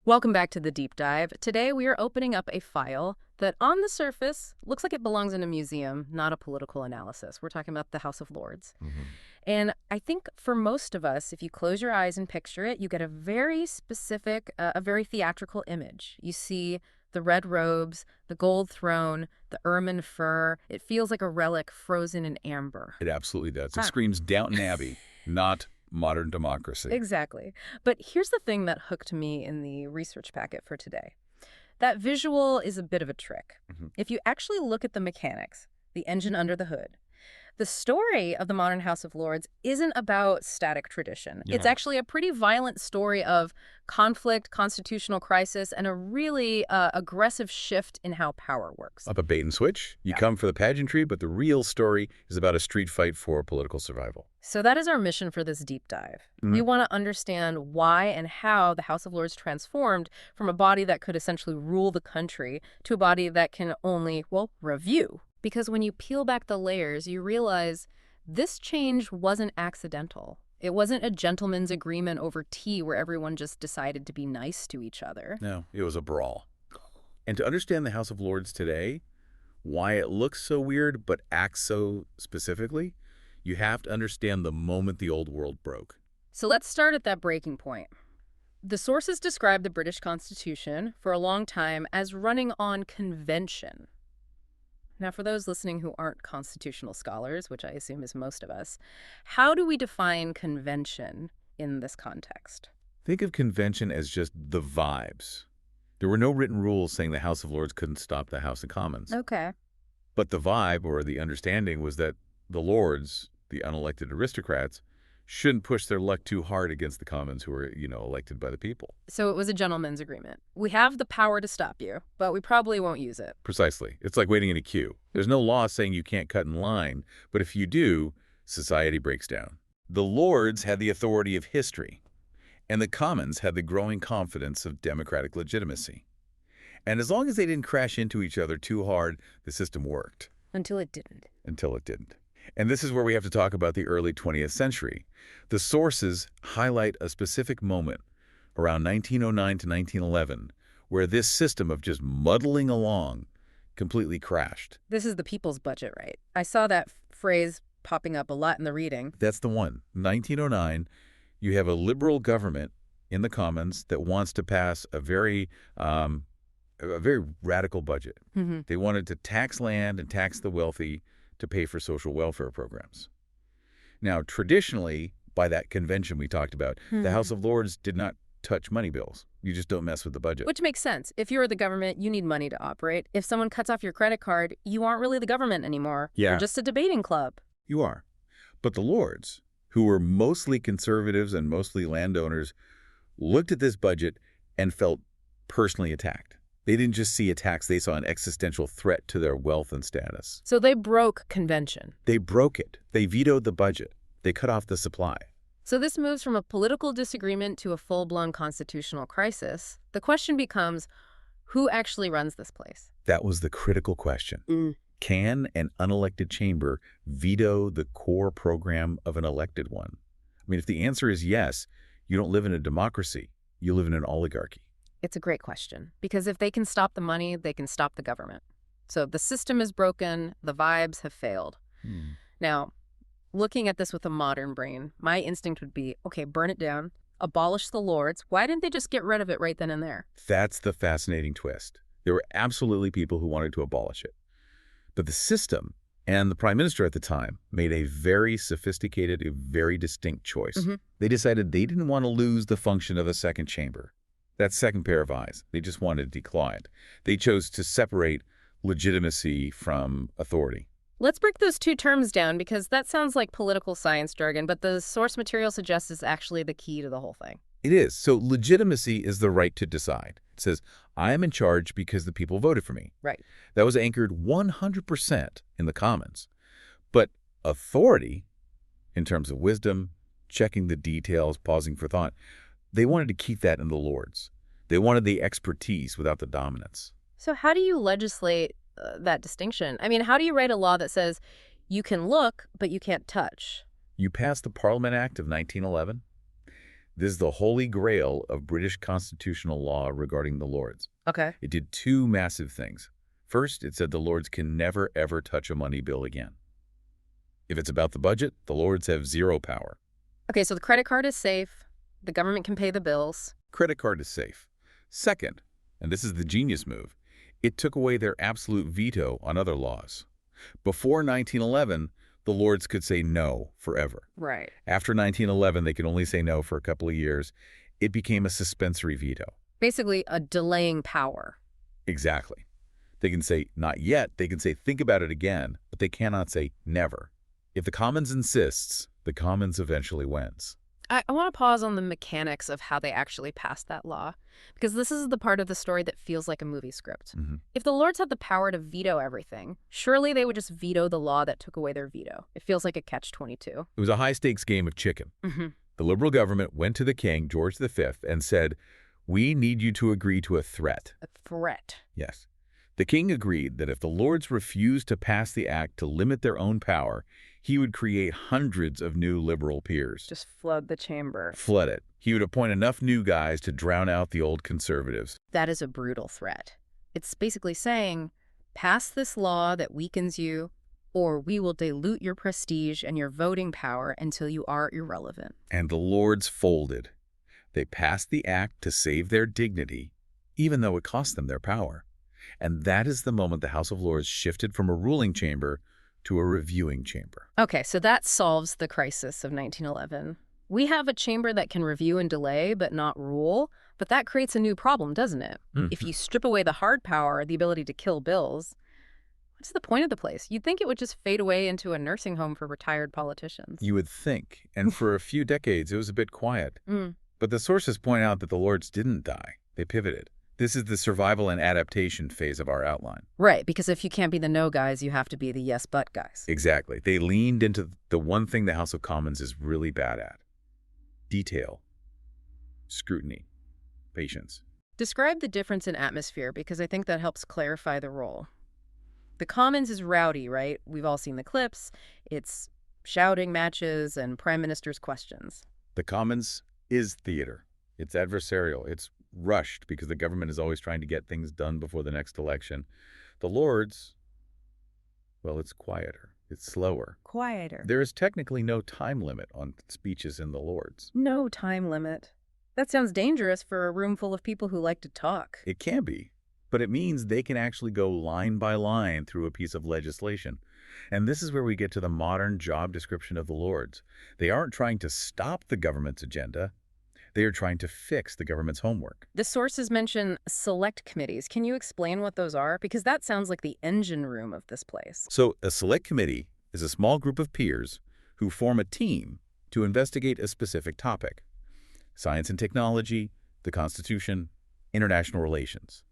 Welcome back to the deep dive. Today we are opening up a file that on the surface looks like it belongs in a museum, not a political analysis. We're talking about the House of Lords. And I think for most of us, if you close your eyes and picture it, you get a very specific, a very theatrical image. You see the red robes, the gold throne, the ermine fur. It feels like a relic frozen in amber. It absolutely does. It Huh. screams Downton Abbey, not modern democracy. Exactly. But here's the thing that hooked me in the research packet for today. That visual is a bit of a trick. If you actually look at the mechanics, the engine under the hood, the story of the modern House of Lords isn't about static tradition. It's actually a pretty violent story of conflict, constitutional crisis, and a really aggressive shift in how power works. Up a bait and switch. You come for the pageantry, but the real story is about a street fight for political survival. So that is our mission for this deep dive. We want to understand why and how the House of Lords transformed from a body that could essentially rule the country to a body that can only, well, review. Because when you peel back the layers, you realize this change wasn't accidental. It wasn't a gentleman's agreement over tea where everyone just decided to be nice to each other. No, it was a brawl. And to understand the House of Lords today, why it looks so weird but acts so specifically, you have to understand the moment the old world broke. So let's start at that breaking point. The sources describe the British Constitution for a long time as running on convention. Now, for those listening who aren't constitutional scholars, which I assume is most of us, how do we define convention in this context? Think of convention as just the vibes. There were no written rules saying the House of Lords couldn't stop the House of Commons. Okay. But the vibe, or the understanding, was that the Lords, the unelected aristocrats, shouldn't push their luck too hard against the Commons who were, elected by the people. So it was a gentleman's agreement. We have the power to stop you, but we probably won't use it. Precisely. It's like waiting in a queue. There's no law saying you can't cut in line, but if you do, society breaks down. The Lords had the authority of history, and the Commons had the growing confidence of democratic legitimacy. And as long as they didn't crash into each other too hard, the system worked. Until it didn't. Until it didn't. And this is where we have to talk about the early 20th century. The sources highlight a specific moment, around 1909 to 1911, where this system of just muddling along completely crashed. This is the people's budget, right? I saw that phrase popping up a lot in the reading. That's the one. 1909, you have a liberal government in the Commons that wants to pass a very radical budget. They wanted to tax land and tax the wealthy to pay for social welfare programs. Now, traditionally, by that convention we talked about, the House of Lords did not touch money bills. You just don't mess with the budget. Which makes sense. If you're the government, you need money to operate. If someone cuts off your credit card, you aren't really the government anymore. Yeah. You're just a debating club. You are. But the Lords, who were mostly conservatives and mostly landowners, looked at this budget and felt personally attacked. They didn't just see a tax, they saw an existential threat to their wealth and status. So they broke convention. They broke it. They vetoed the budget. They cut off the supply. So this moves from a political disagreement to a full-blown constitutional crisis. The question becomes, who actually runs this place? That was the critical question. Can an unelected chamber veto the core program of an elected one? I mean, if the answer is yes, you don't live in a democracy. You live in an oligarchy. It's a great question, because if they can stop the money, they can stop the government. So the system is broken, the vibes have failed. Now, looking at this with a modern brain, my instinct would be, okay, burn it down, abolish the Lords. Why didn't they just get rid of it right then and there? That's the fascinating twist. There were absolutely people who wanted to abolish it. But the system and the prime minister at the time made a very sophisticated, a very distinct choice. They decided they didn't want to lose the function of a second chamber. That second pair of eyes. They just wanted to declaw it. They chose to separate legitimacy from authority. Let's break those two terms down, because that sounds like political science jargon, but the source material suggests is actually the key to the whole thing. It is. So legitimacy is the right to decide. It says, I am in charge because the people voted for me. Right. That was anchored 100% in the Commons. But authority, in terms of wisdom, checking the details, pausing for thought, they wanted to keep that in the Lords. They wanted the expertise without the dominance. So how do you legislate that distinction? I mean, how do you write a law that says you can look, but you can't touch? You pass the Parliament Act of 1911. This is the holy grail of British constitutional law regarding the Lords. Okay. It did two massive things. First, it said the Lords can never, ever touch a money bill again. If it's about the budget, the Lords have zero power. Okay, so the credit card is safe. The government can pay the bills. Credit card is safe. Second, and this is the genius move, it took away their absolute veto on other laws. Before 1911, the Lords could say no forever. Right. After 1911, they could only say no for a couple of years. It became a suspensory veto. Basically, a delaying power. Exactly. They can say not yet, they can say think about it again, but they cannot say never. If the Commons insists, the Commons eventually wins. I want to pause on the mechanics of how they actually passed that law, because this is the part of the story that feels like a movie script. If the Lords had the power to veto everything, surely they would just veto the law that took away their veto. It feels like a catch-22. It was a high-stakes game of chicken. The Liberal government went to the king, George V, and said, "We need you to agree to a threat." A threat. Yes. The king agreed that if the Lords refused to pass the act to limit their own power, he would create hundreds of new Liberal peers. Just flood the chamber. Flood it. He would appoint enough new guys to drown out the old conservatives. That is a brutal threat. It's basically saying, pass this law that weakens you, or we will dilute your prestige and your voting power until you are irrelevant. And the Lords folded. They passed the act to save their dignity, even though it cost them their power. And that is the moment the House of Lords shifted from a ruling chamber to a reviewing chamber. Okay, so that solves the crisis of 1911. We have a chamber that can review and delay, but not rule. But that creates a new problem, doesn't it? If you strip away the hard power, the ability to kill bills, what's the point of the place? You'd think it would just fade away into a nursing home for retired politicians. You would think. And for a few decades, it was a bit quiet. But the sources point out that the Lords didn't die. They pivoted. This is the survival and adaptation phase of our outline. Right, because if you can't be the no guys, you have to be the yes but guys. Exactly. They leaned into the one thing the House of Commons is really bad at. Detail. Scrutiny. Patience. Describe the difference in atmosphere, because I think that helps clarify the role. The Commons is rowdy, right? We've all seen the clips. It's shouting matches and prime minister's questions. The Commons is theater. It's adversarial. It's rushed because the government is always trying to get things done before the next election. The Lords, well, it's quieter. It's slower. Quieter. There is technically no time limit on speeches in the Lords. No time limit. That sounds dangerous for a room full of people who like to talk. It can be, but it means they can actually go line by line through a piece of legislation. And this is where we get to the modern job description of the Lords. They aren't trying to stop the government's agenda. They are trying to fix the government's homework. The sources mention select committees. Can you explain what those are? Because that sounds like the engine room of this place. So a select committee is a small group of peers who form a team to investigate a specific topic: science and technology, the Constitution, international relations.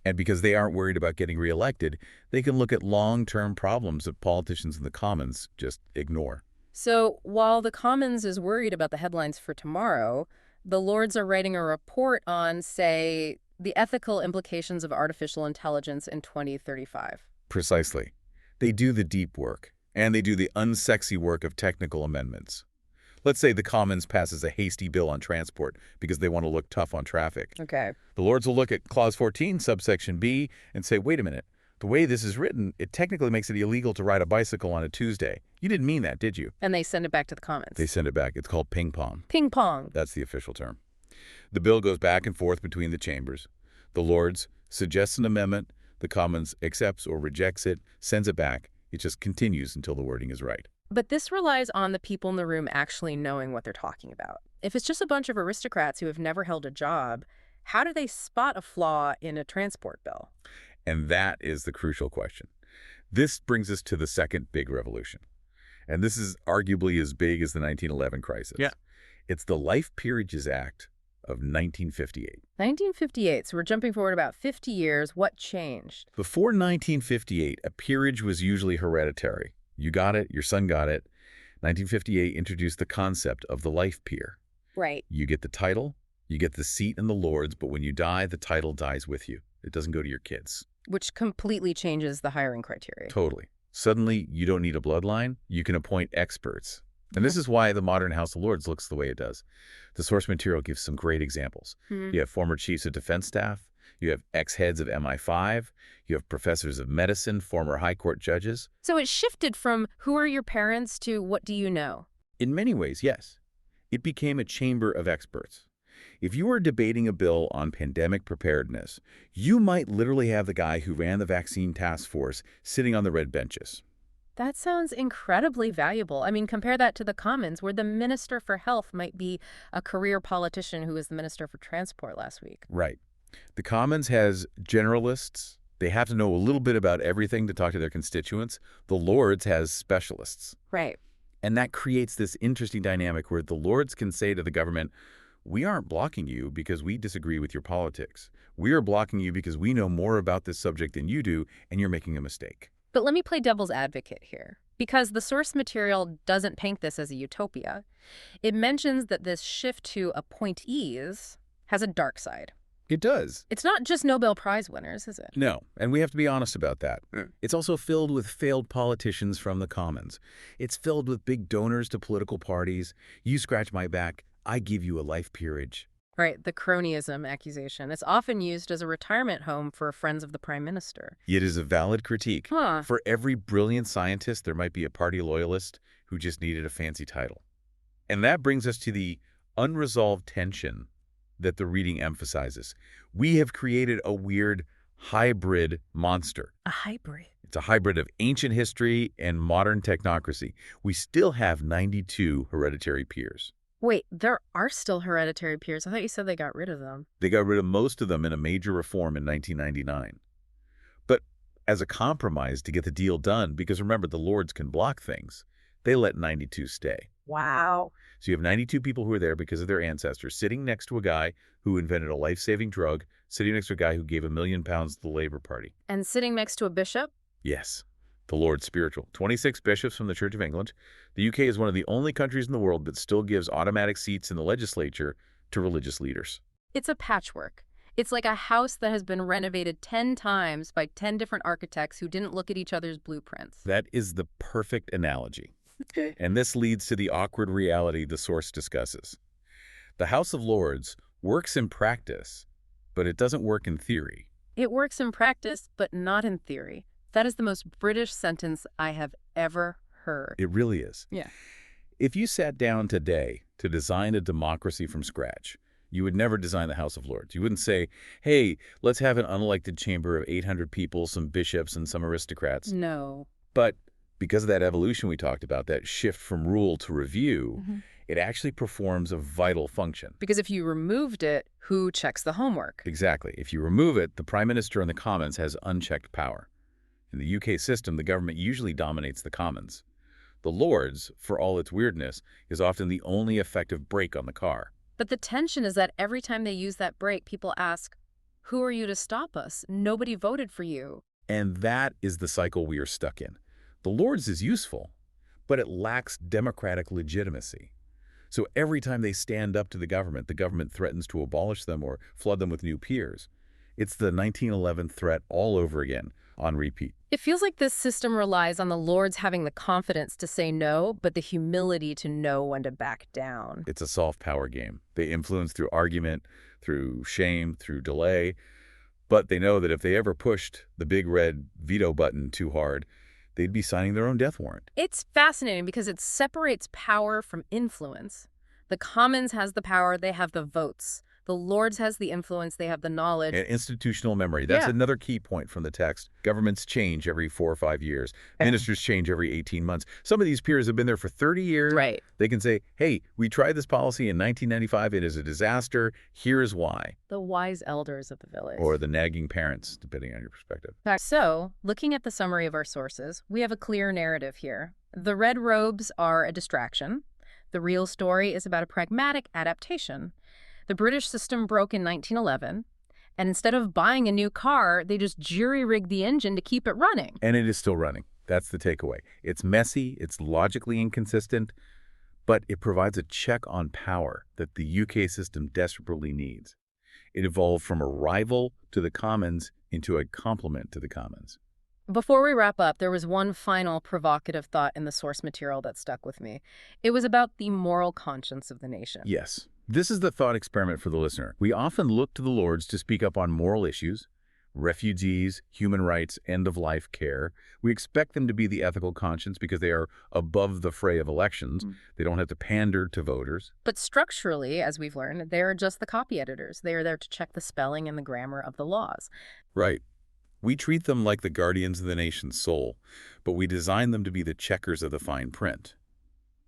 And because they aren't worried about getting reelected, they can look at long-term problems that politicians in the Commons just ignore. So while the Commons is worried about the headlines for tomorrow, the Lords are writing a report on, say, the ethical implications of artificial intelligence in 2035. Precisely. They do the deep work, and they do the unsexy work of technical amendments. Let's say the Commons passes a hasty bill on transport because they want to look tough on traffic. Okay. The Lords will look at Clause 14, subsection B, and say, wait a minute, the way this is written, it technically makes it illegal to ride a bicycle on a Tuesday. You didn't mean that, did you? And they send it back to the Commons. They send it back. It's called ping pong. Ping pong. That's the official term. The bill goes back and forth between the chambers. The Lords suggest an amendment. The Commons accepts or rejects it, sends it back. It just continues until the wording is right. But this relies on the people in the room actually knowing what they're talking about. If it's just a bunch of aristocrats who have never held a job, how do they spot a flaw in a transport bill? And that is the crucial question. This brings us to the second big revolution. And this is arguably as big as the 1911 crisis. Yeah. It's the Life Peerages Act of 1958. 1958, so we're jumping forward about 50 years. What changed? Before 1958, a peerage was usually hereditary. You got it, your son got it. 1958 introduced the concept of the life peer. Right. You get the title, you get the seat in the Lords, but when you die, the title dies with you. It doesn't go to your kids. Which completely changes the hiring criteria. Totally. Suddenly, you don't need a bloodline. You can appoint experts. And this is why the modern House of Lords looks the way it does. The source material gives some great examples. You have former chiefs of defense staff. You have ex-heads of MI5. You have professors of medicine, former high court judges. So it shifted from who are your parents to what do you know? In many ways, yes. It became a chamber of experts. If you were debating a bill on pandemic preparedness, you might literally have the guy who ran the vaccine task force sitting on the red benches. That sounds incredibly valuable. I mean, compare that to the Commons, where the Minister for Health might be a career politician who was the Minister for Transport last week. Right. The Commons has generalists. They have to know a little bit about everything to talk to their constituents. The Lords has specialists. Right. And that creates this interesting dynamic where the Lords can say to the government, we aren't blocking you because we disagree with your politics. We are blocking you because we know more about this subject than you do, and you're making a mistake. But let me play devil's advocate here, because the source material doesn't paint this as a utopia. It mentions that this shift to appointees has a dark side. It does. It's not just Nobel Prize winners, is it? No, and we have to be honest about that. It's also filled with failed politicians from the Commons. It's filled with big donors to political parties. You scratch my back, I give you a life peerage. Right, the cronyism accusation. It's often used as a retirement home for friends of the prime minister. It is a valid critique. Huh. For every brilliant scientist, there might be a party loyalist who just needed a fancy title. And that brings us to the unresolved tension that the reading emphasizes. We have created a weird hybrid monster. A hybrid. It's a hybrid of ancient history and modern technocracy. We still have 92 hereditary peers. Wait, there are still hereditary peers. I thought you said they got rid of them. They got rid of most of them in a major reform in 1999. But as a compromise to get the deal done, because remember, the Lords can block things, they let 92 stay. Wow. So you have 92 people who are there because of their ancestors, sitting next to a guy who invented a life-saving drug, sitting next to a guy who gave £1 million to the Labour Party. And sitting next to a bishop? Yes, the Lord's spiritual. 26 bishops from the Church of England. The UK is one of the only countries in the world that still gives automatic seats in the legislature to religious leaders. It's a patchwork. It's like a house that has been renovated 10 times by 10 different architects who didn't look at each other's blueprints. That is the perfect analogy. And this leads to the awkward reality the source discusses. The House of Lords works in practice, but it doesn't work in theory. It works in practice, but not in theory. That is the most British sentence I have ever heard. It really is. Yeah. If you sat down today to design a democracy from scratch, you would never design the House of Lords. You wouldn't say, hey, let's have an unelected chamber of 800 people, some bishops and some aristocrats. No. But because of that evolution we talked about, that shift from rule to review, it actually performs a vital function. Because if you removed it, who checks the homework? Exactly. If you remove it, the Prime Minister and the Commons has unchecked power. In the UK system, the government usually dominates the Commons. The Lords, for all its weirdness, is often the only effective brake on the car. But the tension is that every time they use that brake, people ask, who are you to stop us? Nobody voted for you. And that is the cycle we are stuck in. The Lords is useful, but it lacks democratic legitimacy. So every time they stand up to the government threatens to abolish them or flood them with new peers. It's the 1911 threat all over again, on repeat. It feels like this system relies on the Lords having the confidence to say no, but the humility to know when to back down. It's a soft power game. They influence through argument, through shame, through delay. But they know that if they ever pushed the big red veto button too hard, they'd be signing their own death warrant. It's fascinating because it separates power from influence. The Commons has the power, they have the votes. The Lords has the influence, they have the knowledge. And institutional memory. That's another key point from the text. Governments change every 4 or 5 years. Ministers change every 18 months. Some of these peers have been there for 30 years. Right. They can say, hey, we tried this policy in 1995. It is a disaster. Here's why. The wise elders of the village. Or the nagging parents, depending on your perspective. So, looking at the summary of our sources, we have a clear narrative here. The red robes are a distraction. The real story is about a pragmatic adaptation. The British system broke in 1911, and instead of buying a new car, they just jury-rigged the engine to keep it running. And it is still running. That's the takeaway. It's messy, it's logically inconsistent, but it provides a check on power that the UK system desperately needs. It evolved from a rival to the Commons into a complement to the Commons. Before we wrap up, there was one final provocative thought in the source material that stuck with me. It was about the moral conscience of the nation. Yes. This is the thought experiment for the listener. We often look to the Lords to speak up on moral issues, refugees, human rights, end-of-life care. We expect them to be the ethical conscience because they are above the fray of elections. They don't have to pander to voters. But structurally, as we've learned, they're just the copy editors. They are there to check the spelling and the grammar of the laws. Right. We treat them like the guardians of the nation's soul, but we design them to be the checkers of the fine print.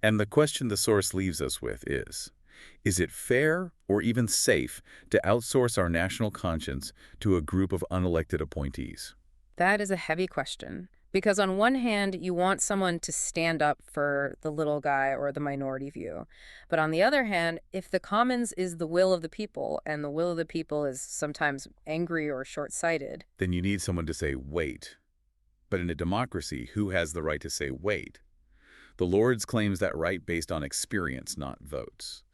And the question the source leaves us with is it fair or even safe to outsource our national conscience to a group of unelected appointees? That is a heavy question. Because on one hand, you want someone to stand up for the little guy or the minority view. But on the other hand, if the commons is the will of the people, and the will of the people is sometimes angry or short-sighted, then you need someone to say, wait. But in a democracy, who has the right to say, wait? The Lords claims that right based on experience, not votes.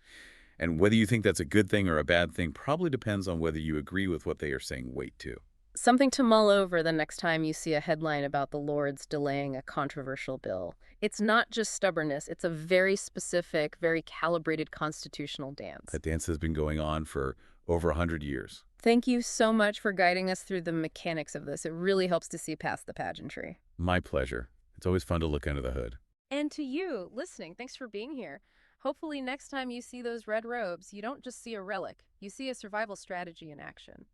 And whether you think that's a good thing or a bad thing probably depends on whether you agree with what they are saying wait to. something to mull over the next time you see a headline about the Lords delaying a controversial bill. It's not just stubbornness, it's a very specific, very calibrated constitutional dance. That dance has been going on for over 100 years. Thank you so much for guiding us through the mechanics of this. It really helps to see past the pageantry. My pleasure. It's always fun to look under the hood. And to you, listening, thanks for being here. Hopefully next time you see those red robes, you don't just see a relic, you see a survival strategy in action.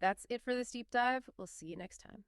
That's it for this deep dive. We'll see you next time.